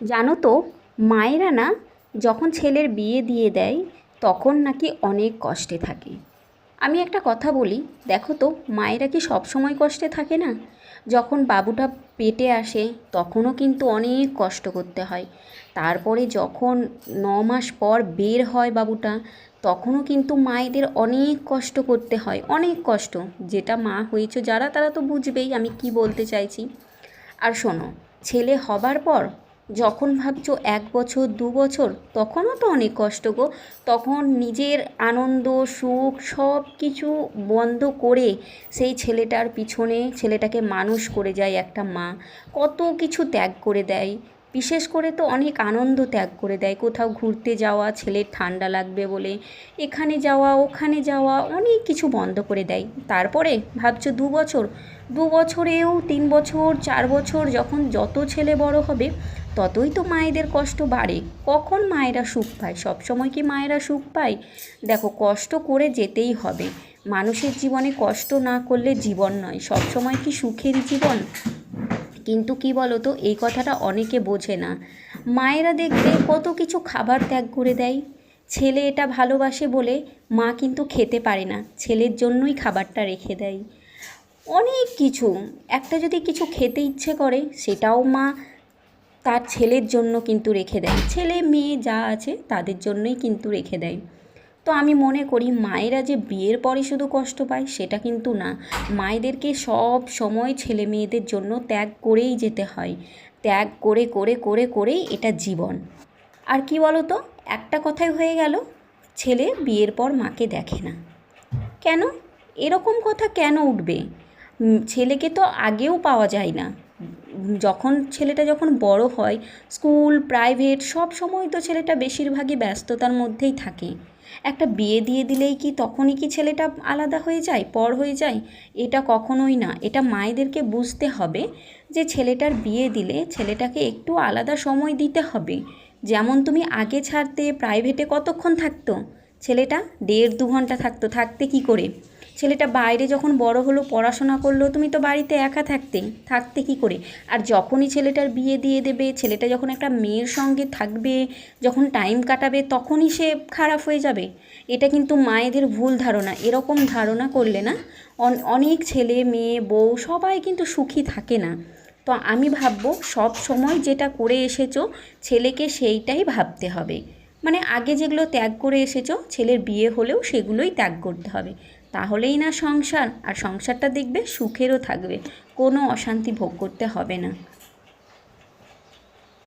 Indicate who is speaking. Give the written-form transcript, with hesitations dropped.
Speaker 1: জানো তো, মায়েরা না যখন ছেলের বিয়ে দিয়ে দেয় তখন নাকি অনেক কষ্টে থাকে। আমি একটা কথা বলি, দেখো তো, মায়েরা কি সব সময় কষ্টে থাকে না? যখন বাবুটা পেটে আসে তখনও কিন্তু অনেক কষ্ট করতে হয়। তারপরে যখন 9 মাস পর বের হয় বাবুটা, তখনও কিন্তু মায়েদের অনেক কষ্ট করতে হয়, অনেক কষ্ট। যেটা মা হয়েছে যারা, তারা তো বুঝবেই আমি কি বলতে চাইছি। আর শোনো, ছেলে হবার পর যখন ভাবছো 1 বছর 2 বছর, তখনও তো অনেক কষ্ট গো। তখন নিজের আনন্দ সুখ সব কিছু বন্ধ করে সেই ছেলেটার পিছনে ছেলেটাকে মানুষ করে যায় একটা মা। কত কিছু ত্যাগ করে দেয়, বিশেষ করে তো অনেক আনন্দ ত্যাগ করে দেয়। কোথাও ঘুরতে যাওয়া, ছেলের ঠান্ডা লাগবে বলে এখানে যাওয়া ওখানে যাওয়া, অনেক কিছু বন্ধ করে দেয়। তারপরে ভাবছো 2 বছর, 2 বছরেও 3 বছর 4 বছর, যখন যত ছেলে বড় হবে ততই তো মায়েদের কষ্ট বাড়ে। কখন মায়েরা সুখ পায়? সব সময় কি মায়েরা সুখ পায়? দেখো, কষ্ট করে যেতেই হবে। মানুষের জীবনে কষ্ট না করলে জীবন নয়। সব সময় কি সুখের জীবন? কিন্তু কি বলো তো, এই কথাটা অনেকে বোঝে না। মায়েরা দেখবে কত কিছু খাবার ত্যাগ করে দেয়। ছেলে এটা ভালোবাসে বলে মা কিন্তু খেতে পারে না, ছেলের জন্যই খাবারটা রেখে দেয়। অনেক কিছু, একটা যদি কিছু খেতে ইচ্ছে করে সেটাও মা তার ছেলের জন্য কিন্তু রেখে দেয়। ছেলে মেয়ে যা আছে তাদের জন্যই কিন্তু রেখে দেয়। তো আমি মনে করি মায়েরা যে বিয়ের পরে শুধু কষ্ট পায় সেটা কিন্তু না। মায়েদেরকে সব সময় ছেলে মেয়েদের জন্য ত্যাগ করেই যেতে হয়। ত্যাগ করে করে করে করেই এটা জীবন। আর কি বলো তো, একটা কথাই হয়ে গেল, ছেলে বিয়ের পর মাকে দেখে না। কেন? এরকম কথা কেন উঠবে? ছেলেকে তো আগেও পাওয়া যায় না। যখন ছেলেটা যখন বড় হয়, স্কুল প্রাইভেট সব সময় তো ছেলেটা বেশিরভাগই ব্যস্ততার মধ্যেই থাকে। একটা বিয়ে দিয়ে দিলেই কি তখনই কি ছেলেটা আলাদা হয়ে যায়, পর হয়ে যায়? এটা কখনোই না। এটা মায়েদেরকে বুঝতে হবে যে ছেলেটার বিয়ে দিলে ছেলেটাকে একটু আলাদা সময় দিতে হবে। যেমন তুমি আগে ছাড়তে প্রাইভেটে কতক্ষণ থাকতো ছেলেটা? 1.5-2 ঘন্টা থাকতো। থাকতে কি করে? ছেলেটা বাইরে যখন বড় হলো, পড়াশোনা করলো, তুমি তো বাড়িতে একা থাকতে কি করে? আর যখনই ছেলেটার বিয়ে দিয়ে দেবে, ছেলেটা যখন একটা মেয়ের সঙ্গে থাকবে, যখন টাইম কাটাবে, তখনই সে খারাপ হয়ে যাবে। এটা কিন্তু মায়েদের ভুল ধারণা। এরকম ধারণা করলে না, অনেক ছেলে মেয়ে বউ সবাই কিন্তু সুখী থাকে না। তো আমি ভাববো সব সময় যেটা করে এসেছো ছেলেকে সেইটাই ভাবতে হবে। মানে আগে যেগুলো ত্যাগ করে এসেছো, ছেলের বিয়ে হলেও সেগুলোই ত্যাগ করতে হবে। তাহলেই না সংসার, আর সংসারটা দেখবে সুখেরও থাকবে, কোনো অশান্তি ভোগ করতে হবে না।